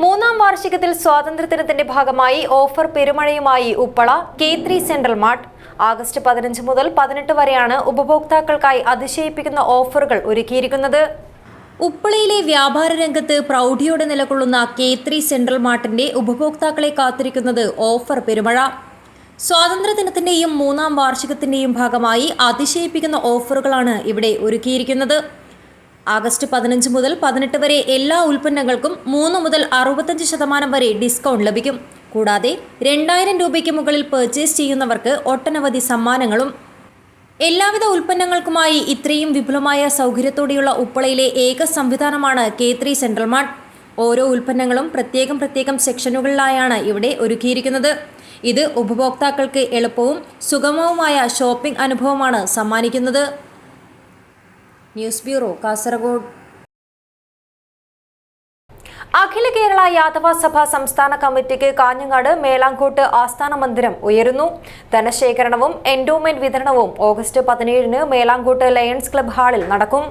3ാം വാർഷികത്തിൽ സ്വാതന്ത്ര്യദിനത്തിന്റെ ഭാഗമായി ഓഫർ പെരുമഴയുമായി Uppala K3 central mart. August 15 മുതൽ 18 വരെയാണ് ഉപഭോക്താക്കൾക്കായി അതിശയിപ്പിക്കുന്ന ഓഫറുകൾ ഒരുക്കിയിരിക്കുന്നത്. ഉപ്പളയിലെ വ്യാപാര രംഗത്ത് പ്രൗഢിയോടെ നിലകൊള്ളുന്ന K3 സെൻട്രൽ മാർട്ടിന്റെ ഉപഭോക്താക്കളെ കാത്തിരിക്കുന്നത് ഓഫർ പെരുമഴ. സ്വാതന്ത്ര്യദിനത്തിന്റെയും 3ാം വാർഷികത്തിന്റെയും ഭാഗമായി അതിശയിപ്പിക്കുന്ന ഓഫറുകളാണ് ഇവിടെ ഒരുക്കിയിരിക്കുന്നത്. ആഗസ്റ്റ് 15 മുതൽ 18 വരെ എല്ലാ ഉൽപ്പന്നങ്ങൾക്കും 3 മുതൽ 65% വരെ ഡിസ്കൗണ്ട് ലഭിക്കും. കൂടാതെ 2000 രൂപയ്ക്ക് മുകളിൽ പർച്ചേസ് ചെയ്യുന്നവർക്ക് ഒട്ടനവധി സമ്മാനങ്ങളും. എല്ലാവിധ ഉൽപ്പന്നങ്ങൾക്കുമായി ഇത്രയും വിപുലമായ സൗകര്യത്തോടെയുള്ള ഉപ്പളയിലെ ഏക സംവിധാനമാണ് K3 സെൻട്രൽ മാർട്ട്. ഓരോ ഉൽപ്പന്നങ്ങളും പ്രത്യേകം സെക്ഷനുകളിലായാണ് ഇവിടെ ഒരുക്കിയിരിക്കുന്നത്. ഇത് ഉപഭോക്താക്കൾക്ക് എളുപ്പവും സുഗമവുമായ ഷോപ്പിംഗ് അനുഭവമാണ് സമ്മാനിക്കുന്നത്. News bureau, Kasaragod. അഖില കേരള യാദവ സഭ സംസ്ഥാന കമ്മിറ്റിക്ക് കാഞ്ഞങ്ങാട് മേലാങ്കോട്ട് ആസ്ഥാന മന്ദിരം ഉയരുന്നു. ധനശേഖരണവും എൻഡോമെന്റ് വിതരണവും ഓഗസ്റ്റ് 17 മേലാങ്കോട്ട് ലയൺസ് ക്ലബ് ഹാളിൽ നടക്കും.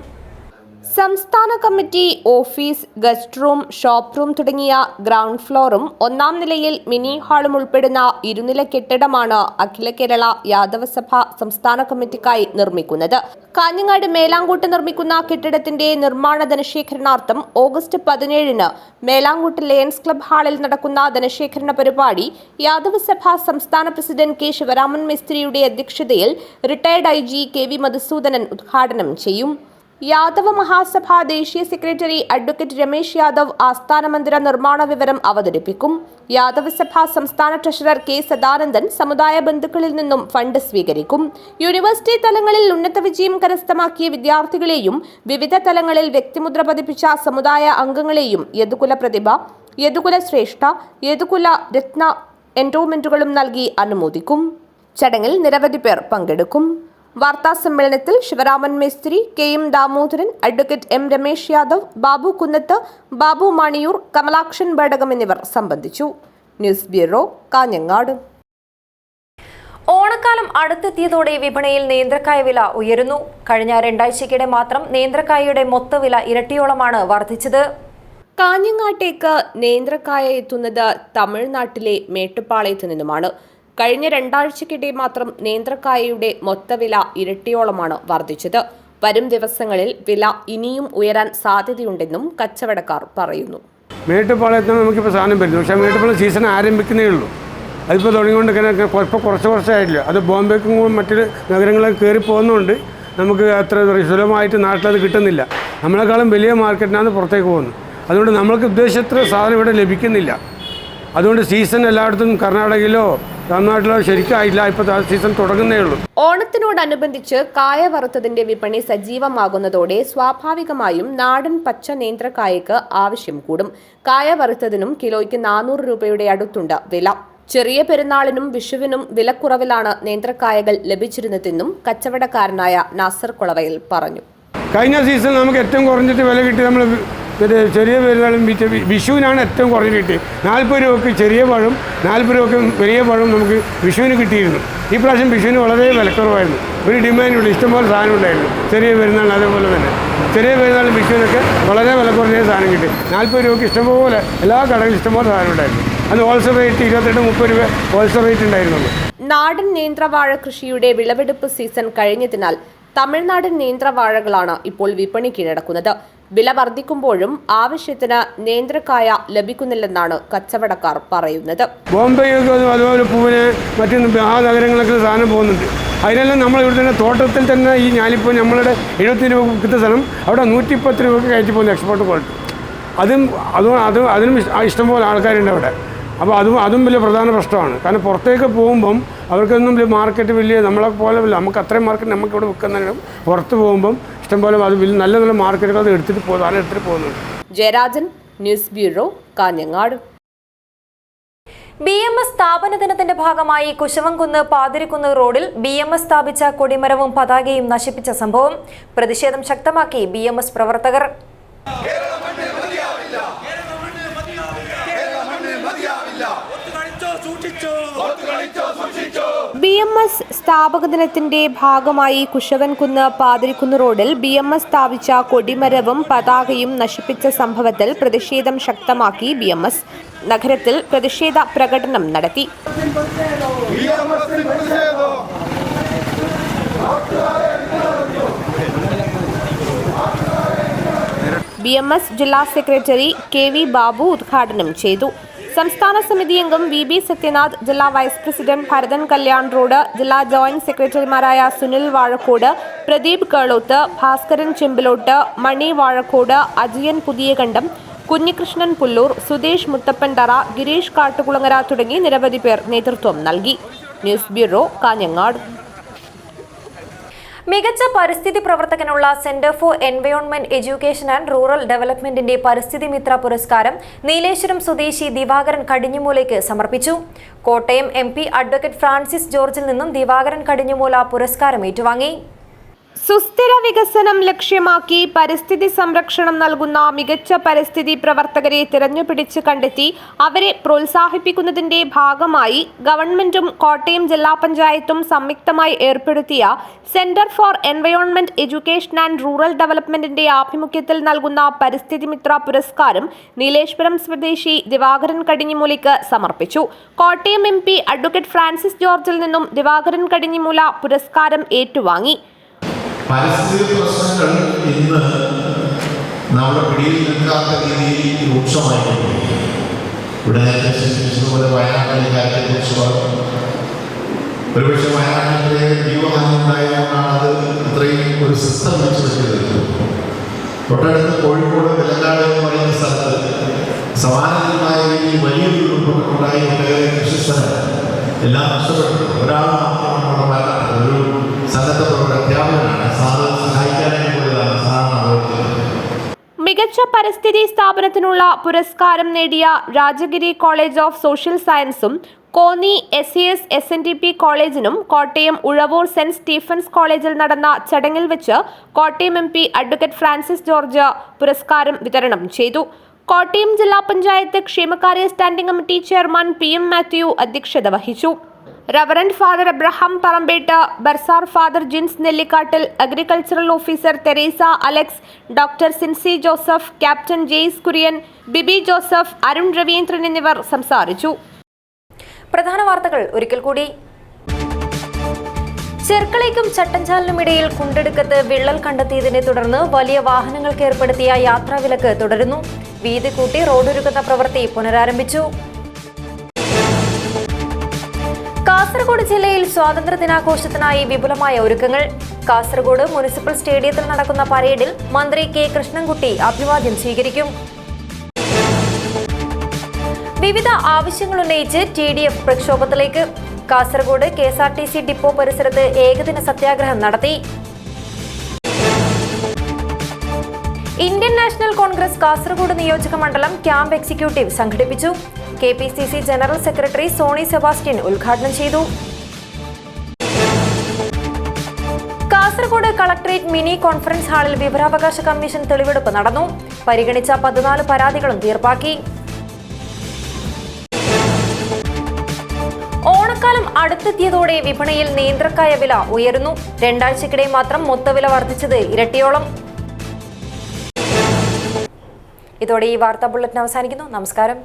സംസ്ഥാന committee office, guest room, shop room തുടങ്ങിയ ഗ്രൗണ്ട് ഫ്ലോറും 1ാം നിലയിൽ മിനി ഹാളും ഉൾപ്പെടുന്ന ഇരുനില കെട്ടിടമാണ് അഖില കേരള യാദവ സഭ സംസ്ഥാന കമ്മിറ്റിക്കായി നിർമ്മിക്കുന്നത്. കാഞ്ഞങ്ങാട് മേലാങ്കോട്ട് നിർമ്മിക്കുന്ന കെട്ടിടത്തിന്റെ നിർമ്മാണ ധനശേഖരണാർത്ഥം ഓഗസ്റ്റ് 17 മേലാങ്കോട്ട് ലയൺസ് ക്ലബ് ഹാളിൽ നടക്കുന്ന ധനശേഖരണ പരിപാടി യാദവ സഭ സംസ്ഥാന പ്രസിഡന്റ് K. ശിവരാമൻ മിസ്ത്രിയുടെ അധ്യക്ഷതയിൽ റിട്ടയർഡ് IG KV മധുസൂദനൻ ഉദ്ഘാടനം ചെയ്യും. യാദവ മഹാസഭ ദേശീയ സെക്രട്ടറി അഡ്വക്കേറ്റ് രമേശ് യാദവ് ആസ്ഥാന മന്ദിര നിർമ്മാണ വിവരം അവതരിപ്പിക്കും. യാദവ സഭ സംസ്ഥാന ട്രഷറർ കെ സദാനന്ദൻ സമുദായ ബന്ധുക്കളിൽ നിന്നും ഫണ്ട് സ്വീകരിക്കും. യൂണിവേഴ്സിറ്റി തലങ്ങളിൽ ഉന്നത വിജയം കരസ്ഥമാക്കിയ വിദ്യാർത്ഥികളെയും വിവിധ തലങ്ങളിൽ വ്യക്തിമുദ്ര പതിപ്പിച്ച സമുദായ അംഗങ്ങളെയും യദുകുല പ്രതിഭ, യദുകുല ശ്രേഷ്ഠ, യദുകുല രത്ന എൻഡോമെന്റുകളും നൽകി അനുമോദിക്കും. ചടങ്ങിൽ നിരവധി പേർ പങ്കെടുക്കും. വാർത്താ സമ്മേളനത്തിൽ Sivaraman Mestri, K M Damodaran, advocate M Ramesh Yadav, Babu Kunnath, Babu Maniyur, Kamalakshan Bedakam എന്നിവർ സംബന്ധിച്ചു. News bureau, Kanhangad. ഓണക്കാലം അടുത്തെത്തിയതോടെ വിപണിയിൽ നേന്ത്രക്കായ വില ഉയരുന്നു. കഴിഞ്ഞ 2 ആഴ്ചയ്ക്കിടെ മാത്രം നേന്ത്രക്കായയുടെ മൊത്തവില ഇരട്ടിയോളമാണ് വർദ്ധിച്ചത്. കാഞ്ഞങ്ങാട്ടേക്ക് നേന്ത്രക്കായ എത്തുന്നത് തമിഴ്നാട്ടിലെ മേട്ടുപ്പാളയത്തു നിന്നുമാണ്. കഴിഞ്ഞ 2 ആഴ്ചയ്ക്കിടെ മാത്രം നേന്ത്രക്കായയുടെ മൊത്തവില ഇരട്ടിയോളമാണ് വർദ്ധിച്ചത്. വരും ദിവസങ്ങളിൽ വില ഇനിയും ഉയരാൻ സാധ്യതയുണ്ടെന്നും കച്ചവടക്കാർ പറയുന്നു. മേട്ടുപ്പാളയത്ത് നമുക്കിപ്പോൾ സാധനം വരുന്നു, പക്ഷേ മേട്ടുപ്പാളയം സീസൺ ആരംഭിക്കുന്നേ ഉള്ളൂ. അതിപ്പോൾ തുടങ്ങിക്കൊണ്ട് ഇപ്പോൾ കുറച്ച് വർഷമായിട്ടില്ല. അത് ബോംബെക്കും മറ്റു നഗരങ്ങളിലേക്ക് കയറി പോകുന്നതുകൊണ്ട് നമുക്ക് അത്ര സുലഭമായിട്ട് നാട്ടിലത് കിട്ടുന്നില്ല. നമ്മളെക്കാളും വലിയ മാർക്കറ്റിനാണ് പുറത്തേക്ക് പോകുന്നത്. അതുകൊണ്ട് നമ്മൾക്ക് ഉദ്ദേശിച്ചത്ര സാധനം ഇവിടെ ലഭിക്കുന്നില്ല. അതുകൊണ്ട് സീസൺ എല്ലായിടത്തും കർണാടകയിലോ തമിഴ്നാട്ടിലോ ശരിക്കായില്ല. ഇപ്പോൾ സീസൺ തുടങ്ങുന്നേ ഉള്ളൂ. ഓണത്തിനോടനുബന്ധിച്ച് കായ വറുത്തതിന്റെ വിപണി സജീവമാകുന്നതോടെ സ്വാഭാവികമായും നാടൻ പച്ച നേന്ത്രക്കായക്ക് ആവശ്യം കൂടും. കായ വറുത്തതിനും കിലോയ്ക്ക് 400 രൂപയുടെ അടുത്തുണ്ട് വില. ചെറിയ പെരുന്നാളിനും വിഷുവിനും വിലക്കുറവിലാണ് നേന്ത്രക്കായകൾ ലഭിച്ചിരുന്നതെന്നും കച്ചവടക്കാരനായ നാസർ കുളവയിൽ പറഞ്ഞു. കഴിഞ്ഞ സീസണിൽ നമുക്ക് ഏറ്റവും കുറഞ്ഞിട്ട് വില കിട്ടി. നമ്മൾ ചെറിയ പെരുന്നാളും വിഷുവിനാണ് ഏറ്റവും കുറഞ്ഞ് കിട്ടി. 40 രൂപയ്ക്ക് ചെറിയ പഴം, 40 രൂപയ്ക്ക് വലിയ പഴം നമുക്ക് വിഷുവിന് കിട്ടിയിരുന്നു. ഈ പ്രാവശ്യം വിഷുവിന് വളരെ വിലക്കുറവായിരുന്നു. ഒരു ഡിമാൻഡുണ്ട്, ഇഷ്ടംപോലെ സാധനം ഉണ്ടായിരുന്നു. ചെറിയ പെരുന്നാൾ അതേപോലെ തന്നെ ചെറിയ പെരുന്നാളും വിഷുവിനൊക്കെ വളരെ വില കുറഞ്ഞ സാധനം കിട്ടി. 40 രൂപയ്ക്ക് ഇഷ്ടംപോലെ എല്ലാ കടകളിലും ഇഷ്ടംപോലെ സാധനം ഉണ്ടായിരുന്നു. അത് ഹോൾസെയിൽ റേറ്റ് 28-30 രൂപ ഹോൾസെയിൽ റേറ്റ് ഉണ്ടായിരുന്നുള്ളൂ. നാടൻ നേന്ത്രവാഴ കൃഷിയുടെ വിളവെടുപ്പ് സീസൺ കഴിഞ്ഞതിനാൽ തമിഴ്നാടൻ നേന്ത്രവാഴകളാണ് ഇപ്പോൾ വിപണി കീഴടക്കുന്നത്. വില വർദ്ധിക്കുമ്പോഴും ആവശ്യത്തിന് നേന്ത്രക്കായ ലഭിക്കുന്നില്ലെന്നാണ് കച്ചവടക്കാർ പറയുന്നത്. ബോംബെയൊക്കെ അതുപോലെ പൂവിന് മറ്റു നഗരങ്ങളൊക്കെ സാധനം പോകുന്നുണ്ട്. അതിനെല്ലാം നമ്മൾ ഇവിടെ തന്നെ തോട്ടത്തിൽ തന്നെ ഈ ഞാനിപ്പോൾ നമ്മളുടെ 70 രൂപ കിട്ടുന്ന സ്ഥലം അവിടെ 110 രൂപയ്ക്ക് കയറ്റി പോകുന്ന എക്സ്പോർട്ട് ക്വാളിറ്റി. അതിനും ഇഷ്ടംപോലെ ആൾക്കാരുണ്ട് അവിടെ. അപ്പോൾ അതും വലിയ പ്രധാന പ്രശ്നമാണ്. കാരണം പുറത്തേക്ക് പോകുമ്പം അവർക്കൊന്നും വലിയ മാർക്കറ്റ് വലിയ നമ്മളെ പോലെ നമുക്ക് അത്രയും മാർക്കറ്റ് നമുക്ക് ഇവിടെ വിൽക്കുന്നതിനും പുറത്ത് പോകുമ്പം ഇഷ്ടംപോലെ അത് നല്ല നല്ല മാർക്കറ്റുകൾ അത് എടുത്തിട്ട് പോകുന്നുണ്ട്. Jayarajan, news bureau, Kanhangad. BMS സ്ഥാപന ദിനത്തിന്റെ ഭാഗമായി കുശവൻകുന്ന് പാതിരിക്കുന്ന് റോഡിൽ BMS സ്ഥാപിച്ച കൊടിമരവും പതാകയും നശിപ്പിച്ച സംഭവം. പ്രതിഷേധം ശക്തമാക്കി BMS പ്രവർത്തകർ. BMS സ്ഥാപക ദിനത്തിന്റെ ഭാഗമായി കുശവൻകുന്ന് പാതിരിക്കുന്ന് റോഡിൽ BMS സ്ഥാപിച്ച കൊടിമരവും പതാകയും നശിപ്പിച്ച സംഭവത്തിൽ പ്രതിഷേധം ശക്തമാക്കി BMS നഗരത്തിൽ പ്രതിഷേധ പ്രകടനം നടത്തി. BMS ജില്ലാ സെക്രട്ടറി KV ബാബു ഉദ്ഘാടനം ചെയ്തു. സംസ്ഥാന സമിതി അംഗം VB സത്യനാഥ്, ജില്ലാ vice president Bharathan Kalyan road, ജില്ലാ ജോയിന്റ് സെക്രട്ടറിമാരായ സുനിൽ വാഴക്കോട്, പ്രദീപ് കേളോത്ത്, ഭാസ്കരൻ ചെമ്പിലോട്ട്, മണി വാഴക്കോട്, അജിയൻ പുതിയകണ്ഠം, കുഞ്ഞികൃഷ്ണൻ പുല്ലൂർ, സുദേശ് മുത്തപ്പൻതറ, ഗിരീഷ് കാട്ടുകുളങ്ങര തുടങ്ങി നിരവധി പേർ നേതൃത്വം നൽകി. News bureau, Kanhangad. മികച്ച പരിസ്ഥിതി പ്രവർത്തകനുള്ള centre for environment education and rural ഡെവലപ്മെന്റിന്റെ പരിസ്ഥിതി മിത്ര പുരസ്കാരം നീലേശ്വരം സ്വദേശി ദിവാകരൻ കടിഞ്ഞുമൂലയ്ക്ക് സമർപ്പിച്ചു. കോട്ടയം MP അഡ്വക്കേറ്റ് ഫ്രാൻസിസ് ജോർജിൽ നിന്നും ദിവാകരൻ കടിഞ്ഞുമൂല പുരസ്കാരം ഏറ്റുവാങ്ങി. സുസ്ഥിര വികസനം ലക്ഷ്യമാക്കി പരിസ്ഥിതി സംരക്ഷണം നൽകുന്ന മികച്ച പരിസ്ഥിതി പ്രവർത്തകരെ തിരഞ്ഞുപിടിച്ച് കണ്ടെത്തി അവരെ പ്രോത്സാഹിപ്പിക്കുന്നതിന്റെ ഭാഗമായി ഗവൺമെന്റും കോട്ടയം ജില്ലാ പഞ്ചായത്തും സംയുക്തമായി ഏർപ്പെടുത്തിയ centre for environment education and rural ഡെവലപ്മെന്റിന്റെ ആഭിമുഖ്യത്തിൽ നൽകുന്ന പരിസ്ഥിതി മിത്ര പുരസ്കാരം നീലേശ്വരം സ്വദേശി ദിവാകരൻ കടിഞ്ഞിമൂലയ്ക്ക് സമർപ്പിച്ചു. കോട്ടയം MP അഡ്വക്കേറ്റ് ഫ്രാൻസിസ് ജോർജിൽ നിന്നും ദിവാകരൻ കടിഞ്ഞിമൂല പുരസ്കാരം ഏറ്റുവാങ്ങി. പരിസ്ഥിതി പ്രശ്നങ്ങൾ ഇന്ന് നമ്മുടെ പിടിയിൽ നിൽക്കാത്ത രീതിയിൽ രൂക്ഷമായിക്കൊണ്ടിരിക്കുന്നു. ഇവിടെ നേരത്തെ സൂചിപ്പിച്ചതുപോലെ വയനാട്ടിലെ കാര്യത്തെക്കുറിച്ച് പറഞ്ഞു. ഒരുപക്ഷെ വയനാട്ടിലെ ജീവഹാനി ഉണ്ടായതുകൊണ്ടാണ് അത് ഇത്രയും ഒരു സിസ്റ്റം വെച്ച് വെച്ചത്. തൊട്ടടുത്ത് കോഴിക്കോട് വെല്ലക്കാട് എന്ന് പറയുന്ന സ്ഥലത്ത് സമാനമായ രീതിയിൽ വലിയൊരു ഉരുൾപൊട്ടലുണ്ടായി. ഒട്ടേറെ കൃഷിസ്ഥലം എല്ലാം നഷ്ടപ്പെട്ടു. ഒരാൾ മാത്രമാണ് മരണം. ഒരു സന്നദ്ധ അധ്യാപകനാണ്. സാറിന് സഹായിക്കാനായി പോയതാണ്. സാറാണ് അപകടത്തിൽ. മികച്ച പരിസ്ഥിതി സ്ഥാപനത്തിനുള്ള പുരസ്കാരം നേടിയ രാജഗിരി കോളേജ് ഓഫ് സോഷ്യൽ സയൻസും കോന്നി SES/SNDP കോളേജിനും കോട്ടയം ഉഴവൂർ സെന്റ് സ്റ്റീഫൻസ് കോളേജിൽ നടന്ന ചടങ്ങിൽ വെച്ച് Kottayam MP advocate Francis George പുരസ്കാരം വിതരണം ചെയ്തു. കോട്ടയം ജില്ലാ പഞ്ചായത്ത് ക്ഷേമകാര്യ standing committee chairman PM Mathew അധ്യക്ഷത വഹിച്ചു. Reverend father Abraham Parambett, bursar father Jins Nellikattil, agricultural officer Teresa Alex, doctor Sincy Joseph, captain Jaise Kurian, Bibi Joseph, Arun Raveendran എന്നിവർ സംസാരിച്ചു. പ്രധാന വാർത്തകൾ ഒരിക്കൽ കൂടി. ചെർക്കളയ്ക്കും ചട്ടഞ്ചാലിനുമിടയിൽ കുണ്ടെടുക്കത്ത് വിള്ളൽ കണ്ടെത്തിയതിനെ തുടർന്ന് വലിയ വാഹനങ്ങൾക്ക് ഏർപ്പെടുത്തിയ യാത്രാവിലക്ക് തുടരുന്നു. വീതി കൂട്ടി റോഡൊരുക്കുന്ന പ്രവൃത്തി പുനരാരംഭിച്ചു. കാസർഗോഡ് ജില്ലയിൽ സ്വാതന്ത്ര്യദിനാഘോഷത്തിനായി വിപുലമായ ഒരുക്കങ്ങൾ. കാസർഗോഡ് മുനിസിപ്പൽ സ്റ്റേഡിയത്തിൽ നടക്കുന്ന പരേഡിൽ മന്ത്രി K. കൃഷ്ണൻകുട്ടി അഭിവാദ്യം സ്വീകരിക്കും. വിവിധ ആവശ്യങ്ങൾ ഉന്നയിച്ച് TDF പ്രക്ഷോഭത്തിലേക്ക്. കാസർഗോഡ് KSRTC ഡിപ്പോ പരിസരത്ത് ഏകദിന സത്യാഗ്രഹം നടത്തി. ഇന്ത്യൻ നാഷണൽ കോൺഗ്രസ് കാസർഗോഡ് നിയോജക മണ്ഡലം ക്യാമ്പ് എക്സിക്യൂട്ടീവ് സംഘടിപ്പിച്ചു. KPCC general secretary Soni Sebastian ഉദ്ഘാടനം ചെയ്തു. കാസർഗോഡ് കളക്ടറേറ്റ് മിനി കോൺഫറൻസ് ഹാളിൽ വിവരാവകാശ കമ്മീഷൻ തെളിവെടുപ്പ് നടന്നു. പരിഗണിച്ച 14 പരാതികളും തീർപ്പാക്കി. ഓണക്കാലം അടുത്തെത്തിയതോടെ വിപണിയിൽ നേന്ത്രക്കായ വില ഉയരുന്നു. 2 ആഴ്ചക്കിടെ മാത്രം മൊത്തവില വർദ്ധിച്ചത് ഇരട്ടിയോളം. ഇതോടെ ഈ വാർത്താ ബുള്ളറ്റിൻ അവസാനിക്കുന്നു. നമസ്കാരം.